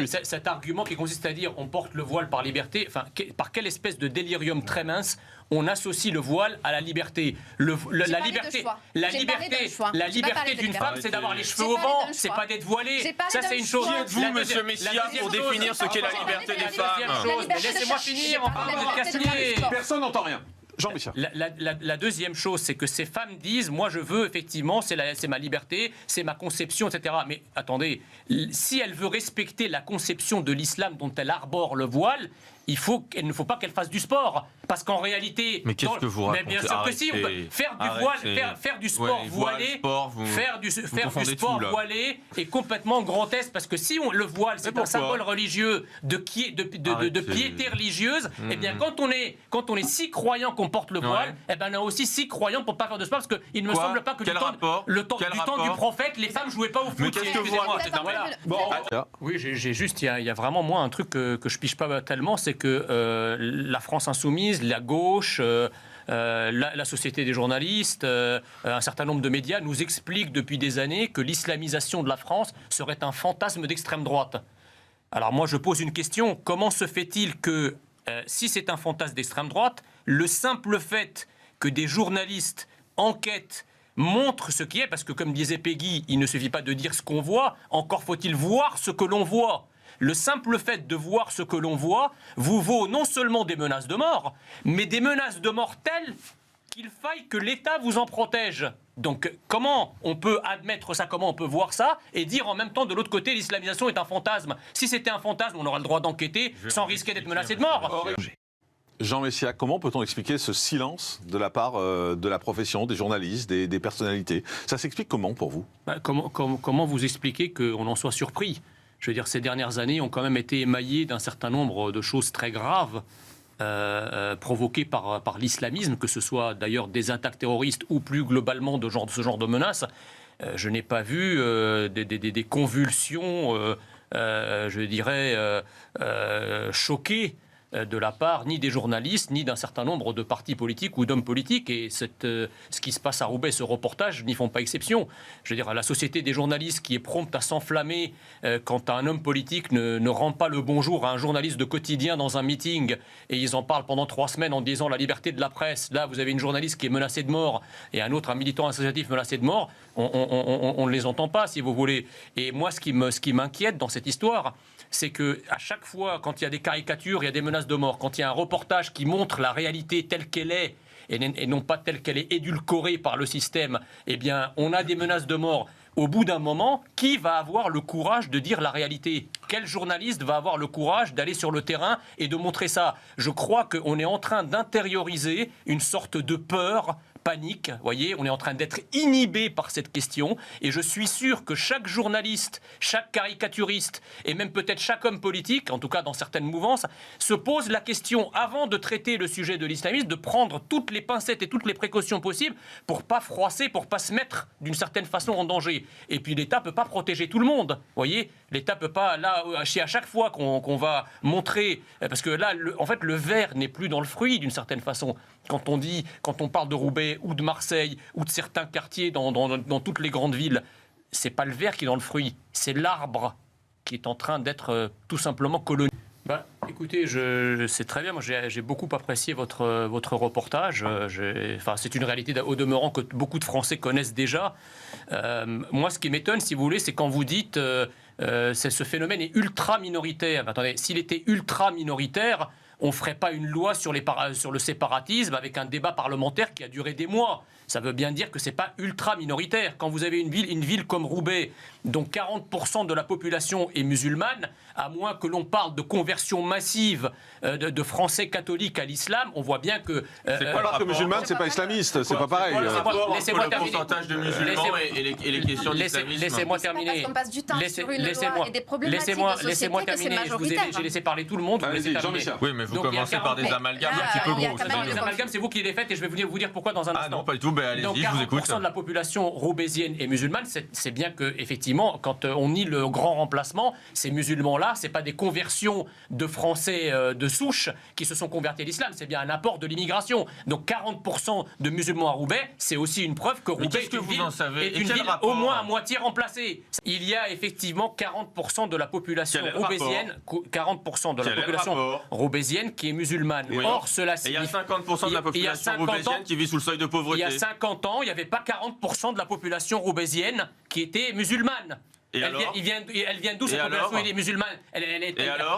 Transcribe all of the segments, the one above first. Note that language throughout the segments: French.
cet argument qui consiste à dire on porte le voile par liberté, enfin, par quelle espèce de délirium très mince on associe le voile à la liberté. La liberté d'une femme, c'est d'avoir les cheveux au vent, c'est pas d'être voilée. Ça, c'est une chose. Qui êtes-vous, monsieur Messia, pour définir ce qu'est la liberté des femmes? Laissez-moi finir, enfin, vous êtes casse-pieds. Personne n'entend rien. Jean-Michel. La deuxième chose, c'est que ces femmes disent, moi je veux effectivement, c'est ma liberté, c'est ma conception, etc. Mais attendez, si elle veut respecter la conception de l'islam dont elle arbore le voile, il ne faut pas qu'elle fasse du sport. Parce qu'en réalité... Mais qu'est-ce que vous racontez? Mais bien sûr que si, on peut faire du voile, faire du sport voilé, faire du sport voilé est complètement grotesque. Parce que si le voile, c'est un symbole religieux de piété religieuse, eh bien quand on est si croyant qu'on porte le voile, eh ben on est aussi si croyant pour ne pas faire de sport. Parce qu'il ne me semble pas que du temps du prophète, les femmes ne jouaient pas au foot. Mais qu'est-ce que vous racontez? Oui, j'ai juste, il y a vraiment moi un truc que je pige pas tellement, c'est que la France insoumise, la gauche, la société des journalistes, un certain nombre de médias nous expliquent depuis des années que l'islamisation de la France serait un fantasme d'extrême droite. Alors moi je pose une question, comment se fait-il que si c'est un fantasme d'extrême droite, le simple fait que des journalistes enquêtent, montrent ce qui est, parce que comme disait Peggy, il ne suffit pas de dire ce qu'on voit, encore faut-il voir ce que l'on voit. Le simple fait de voir ce que l'on voit vous vaut non seulement des menaces de mort, mais des menaces de mort telles qu'il faille que l'État vous en protège. Donc comment on peut admettre ça, comment on peut voir ça et dire en même temps de l'autre côté l'islamisation est un fantasme? Si c'était un fantasme, on aura le droit d'enquêter sans risquer d'être menacé de mort. Jean Messia, comment peut-on expliquer ce silence de la part de la profession, des journalistes, des personnalités? Ça s'explique comment pour vous? Comment vous expliquer qu'on en soit surpris? Je veux dire, ces dernières années ont quand même été émaillées d'un certain nombre de choses très graves provoquées par l'islamisme, que ce soit d'ailleurs des attaques terroristes ou plus globalement de ce genre de menaces. Je n'ai pas vu des convulsions, je dirais, choquées de la part ni des journalistes, ni d'un certain nombre de partis politiques ou d'hommes politiques. Et ce qui se passe à Roubaix, ce reportage, n'y font pas exception. Je veux dire, la société des journalistes qui est prompte à s'enflammer quand un homme politique ne rend pas le bonjour à un journaliste de quotidien dans un meeting, et ils en parlent pendant 3 semaines en disant la liberté de la presse. Là, vous avez une journaliste qui est menacée de mort, et un militant associatif menacé de mort. On ne les entend pas, si vous voulez. Et moi, ce qui m'inquiète dans cette histoire, c'est qu'à chaque fois, quand il y a des caricatures, il y a des menaces de mort, quand il y a un reportage qui montre la réalité telle qu'elle est, et non pas telle qu'elle est édulcorée par le système, eh bien, on a des menaces de mort. Au bout d'un moment, qui va avoir le courage de dire la réalité? Quel journaliste va avoir le courage d'aller sur le terrain et de montrer ça? Je crois qu'on est en train d'intérioriser une sorte de peur, panique, voyez, on est en train d'être inhibé par cette question, et je suis sûr que chaque journaliste, chaque caricaturiste, et même peut-être chaque homme politique, en tout cas dans certaines mouvances, se pose la question, avant de traiter le sujet de l'islamisme, de prendre toutes les pincettes et toutes les précautions possibles pour pas froisser, pour pas se mettre d'une certaine façon en danger. Et puis l'État peut pas protéger tout le monde, voyez, l'État peut pas, là, à chaque fois qu'on va montrer, parce que là, en fait, le verre n'est plus dans le fruit d'une certaine façon. Quand on parle de Roubaix ou de Marseille ou de certains quartiers dans toutes les grandes villes, c'est pas le verre qui est dans le fruit, c'est l'arbre qui est en train d'être tout simplement colonisé. Écoutez, c'est très bien. Moi, j'ai beaucoup apprécié votre reportage. C'est une réalité au demeurant que beaucoup de Français connaissent déjà. Moi, ce qui m'étonne, si vous voulez, c'est quand vous dites ce phénomène est ultra minoritaire. Attendez, s'il était ultra minoritaire, on ne ferait pas une loi sur le séparatisme avec un débat parlementaire qui a duré des mois. Ça veut bien dire que ce n'est pas ultra minoritaire. Quand vous avez une ville comme Roubaix, dont 40% de la population est musulmane, à moins que l'on parle de conversion massive de Français catholiques à l'islam, on voit bien que... c'est pas parce que musulmane, c'est pas islamiste, c'est pas pareil. Laissez-moi terminer. Le pourcentage de musulmans et les questions d'islamisme. Laissez-moi terminer. Parce qu'on passe du temps sur une loi et des problématiques de société que c'est majoritaire. J'ai laissé parler tout le monde. Allez-y, Jean-Michel. Oui, mais vous Donc, il y a commencez par des 40. amalgames Là, un petit peu il y a gros. quand Non, même les le amalgames, c'est vous qui les faites et je vais vous dire pourquoi dans un Ah instant. non, pas du tout, ben Donc allez-y, je vous écoute. 40% de la population roubaisienne est musulmane. C'est bien que, effectivement, quand on nie le grand remplacement, ces musulmans-là, c'est pas des conversions de Français de souche qui se sont convertis à l'islam, c'est bien un apport de l'immigration. Donc 40% de musulmans à Roubaix, c'est aussi une preuve que Mais Roubaix qu'est-ce est que une vous ville, en savez? est Et une quel ville rapport? au moins à moitié remplacée. Il y a effectivement 40% de la population Quel est le roubaisienne, 40% de la Quel est le population rapport? roubaisienne qui est musulmane. Oui. Or, cela Et il y a signifie... 50% de la il y a population 50 ans, roubaisienne qui vit sous le seuil de il y pauvreté. a 50 ans, il n'y avait pas 40% de la population roubaisienne qui était musulmane. Et alors Elle vient d'où Et cette population? alors Elle est musulmane.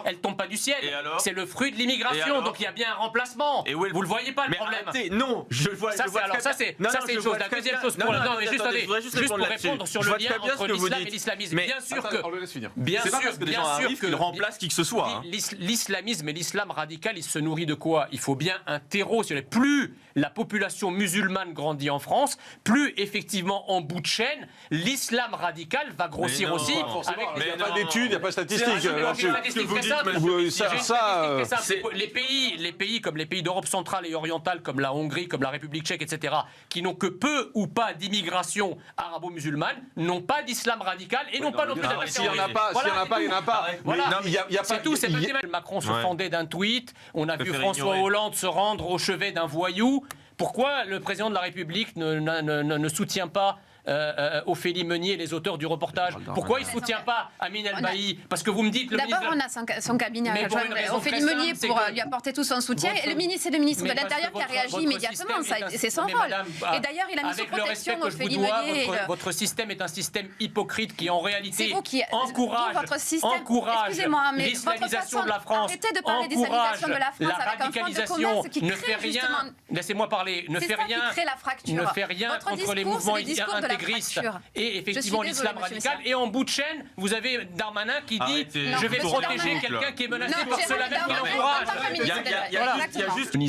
Elle tombe pas du ciel. Et alors C'est le fruit de Et l'immigration. alors Donc il y a bien un remplacement. Et où est le- Vous le voyez pas le Mais problème? arrêtez, non, je vois. Ça, je vois c'est alors, très ça, bien. c'est Non, ça, non, c'est je une vois chose. La très deuxième bien. chose, Non, pour non, non, mais attendez, juste, attendez, allez, je voudrais juste juste pour répondre là-dessus. répondre sur Je le vois lien très bien entre ce que vous l'islam et dites. l'islamisme. Mais Bien sûr attends, que, on le laisse finir. bien C'est pas sûr, parce que des bien gens sûr arrivent que qu'ils remplacent qui que ce soit. hein. l'islamisme et l'islam radical, il se nourrit de quoi? Il faut bien un terreau. Plus la population musulmane grandit en France, plus effectivement en bout de chaîne, l'islam radical va grossir Mais non, aussi. pas forcément. avec Il n'y a Mais pas non. d'études, il n'y a pas de statistiques. j'ai une là-dessus. statistique que vous très dites, simple. monsieur Oui, J'ai ça, une ça, statistique très simple. Les pays comme les pays d'Europe centrale et orientale, comme la Hongrie, comme la République tchèque, etc., qui n'ont que peu ou pas d'immigration arabo-musulmane, n'ont pas d'islam radical et n'ont pas non plus mais S'il n'y en a pas, Voilà, s'il n'y en a pas, il n'y en a pas. Arrête. Mais Voilà. non, il y a pas. C'est tout, c'est pas il y a- thématique. Macron se Ouais. fendait d'un tweet, on a vu Préfère François ignorer. Hollande se rendre au chevet d'un voyou. Pourquoi le président de la République ne soutient pas Ophélie Meunier et les auteurs du reportage? Pourquoi il ne soutient pas Amine El Bailly? Parce que vous me dites le D'abord, ministre... on a son cabinet Mais à pour une rejoindre raison Ophélie très simple, Meunier c'est pour que lui apporter tout son soutien. votre- Et le ministre, c'est le ministre de Mais parce l'Intérieur que qui a réagi votre immédiatement. système C'est son mais rôle. madame, Et d'ailleurs, il a mis sous avec le respect protection que je vous Ophélie dois, Meunier. votre système est un système hypocrite qui en réalité C'est vous qui encourage, d'où votre système. encourage Excusez-moi, mais l'islamisation votre de la France, arrêtez de parler d'islamisation de la France la avec un fonds de radicalisation, commerce qui ne crée fait rien, justement- laissez-moi parler, ne C'est fait ça qui rien, crée la fracture. ne fait rien Votre contre les discours, mouvements c'est le discours de la intégristes fracture. et effectivement Je suis l'islam désolée, monsieur radical. Messia. Et en bout de chaîne, vous avez Darmanin qui dit Arrêtez. je vais Non, protéger Darmanin. quelqu'un qui est menacé Non, par c'est ceux-là vous, même qui Darmanin. l'encouragent. En tant que ministre de l'Intérieur. Il y a juste Exactement.